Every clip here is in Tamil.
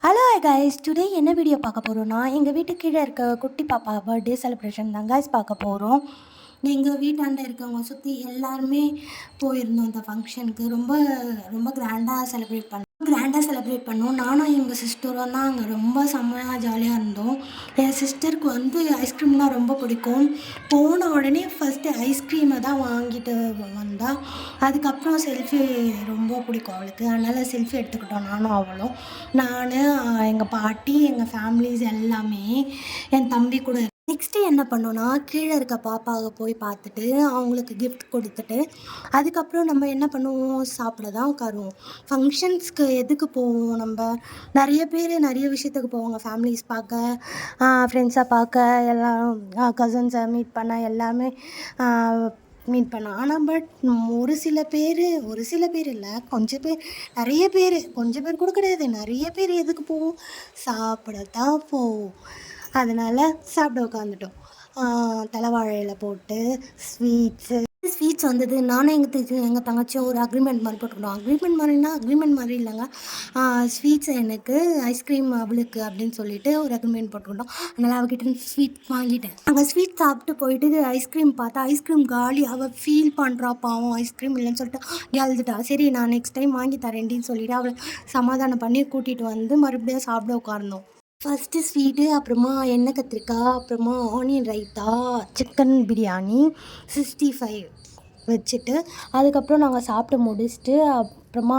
ஹலோ கைஸ், டுடே என்ன வீடியோ பார்க்க போகிறோன்னா, எங்கள் வீட்டு கீழே இருக்க குட்டி பாப்பா பர்த்டே செலிப்ரேஷன் தான் கைஸ் பார்க்க போகிறோம். எங்கள் வீட்டாண்ட இருக்கவங்க சுற்றி எல்லாருமே போயிருந்தோம் இந்த ஃபங்க்ஷனுக்கு. ரொம்ப ரொம்ப கிராண்டாக செலிப்ரேட் பண்ணோம். நானும் எங்கள் சிஸ்டரும் தான் அங்கே ரொம்ப செம்மையாக ஜாலியாக இருந்தோம். என் சிஸ்டருக்கு வந்து ஐஸ்கிரீம்னால் ரொம்ப பிடிக்கும். போன உடனே ஃபஸ்ட்டு ஐஸ்கிரீமை தான் வாங்கிட்டு வந்தால், அதுக்கப்புறம் செல்ஃபி ரொம்ப பிடிக்கும் அவளுக்கு. அதனால் செல்ஃபி எடுத்துக்கிட்டோம் நானும் அவளும். நான், எங்கள் பாட்டி, எங்கள் ஃபேமிலிஸ் எல்லாமே, என் தம்பி கூட. நெக்ஸ்ட்டு என்ன பண்ணோன்னா, கீழே இருக்க பாப்பாவை போய் பார்த்துட்டு அவங்களுக்கு கிஃப்ட் கொடுத்துட்டு, அதுக்கப்புறம் நம்ம என்ன பண்ணுவோம், சாப்பிட தான் உட்காருவோம். ஃபங்க்ஷன்ஸ்க்கு எதுக்கு போவோம் நம்ம? நிறைய பேர் நிறைய விஷயத்துக்கு போவாங்க. ஃபேமிலிஸ் பார்க்க, ஃப்ரெண்ட்ஸை பார்க்க, எல்லாம் கசின்ஸை மீட் பண்ண, எல்லாமே மீட் பண்ணோம். ஆனால் ஒரு சில பேர் இல்லை, கொஞ்சம் பேர், நிறைய பேர், கொஞ்சம் பேர் கூட கிடையாது, நிறைய பேர் எதுக்கு போவோம்? சாப்பிட தான் போவோம். அதனால் சாப்பிட உட்காந்துட்டோம். தலைவாழை இலை போட்டு ஸ்வீட்ஸ் வந்தது. நானும் எங்கள் தங்கச்சியும் ஒரு அக்ரிமெண்ட் மாதிரி போட்டுக்கிட்டோம். அக்ரிமெண்ட் மாதிரி இல்லைங்க, ஸ்வீட்ஸ் எனக்கு, ஐஸ்கிரீம் அவளுக்கு அப்படின்னு சொல்லிட்டு ஒரு அக்ரிமெண்ட் போட்டுக்கிட்டோம். அதனால் அவகிட்ட ஸ்வீட் வாங்கிட்டேன். அங்கே ஸ்வீட் சாப்பிட்டு போயிட்டு ஐஸ்கிரீம் பார்த்தா ஐஸ்கிரீம் காலி. அவள் ஃபீல் பண்ணுறா, பாவம் ஐஸ்கிரீம் இல்லைன்னு சொல்லிட்டு எழுதுட்டா. சரி, நான் நெக்ஸ்ட் டைம் வாங்கி தரேன்டின்னு சொல்லிவிட்டு அவளை சமாதானம் பண்ணி கூட்டிகிட்டு வந்து மறுபடியும் சாப்பிட உட்கார்ந்தோம். ஃபஸ்ட்டு ஸ்வீட்டு, அப்புறமா எண்ணெய் கத்திரிக்காய், அப்புறமா ஆனியன் ரைத்தா, சிக்கன் பிரியாணி, 65 வச்சுட்டு, அதுக்கப்புறம் நாங்கள் சாப்பிட்டு முடிச்சுட்டு, அப்புறமா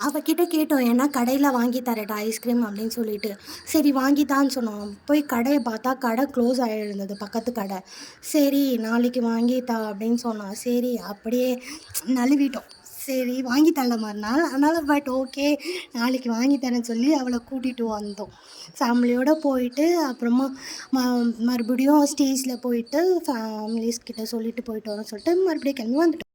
அவகிட்ட கேட்டோம், ஏன்னா கடையில் வாங்கி தரட்டா ஐஸ்கிரீம் அப்படின்னு சொல்லிட்டு. சரி வாங்கித்தான்னு சொன்னோம். போய் கடையை பார்த்தா கடை க்ளோஸ் ஆகிருந்தது, பக்கத்து கடை. சரி நாளைக்கு வாங்கித்தா அப்படின்னு சொன்னான். சரி அப்படியே நழுவிட்டோம். சரி வாங்கி தரல மறுநாள். அதனால் ஓகே, நாளைக்கு வாங்கி தரேன்னு சொல்லி அவளை கூட்டிகிட்டு வந்தோம். ஃபேமிலியோடு போயிட்டு அப்புறமா மறுபடியும் ஸ்டேஜில் போயிட்டு ஃபேமிலிஸ் கிட்ட சொல்லிட்டு போயிட்டு வரோன்னு சொல்லிட்டு மறுபடியும் கிளம்பி வந்துட்டோம்.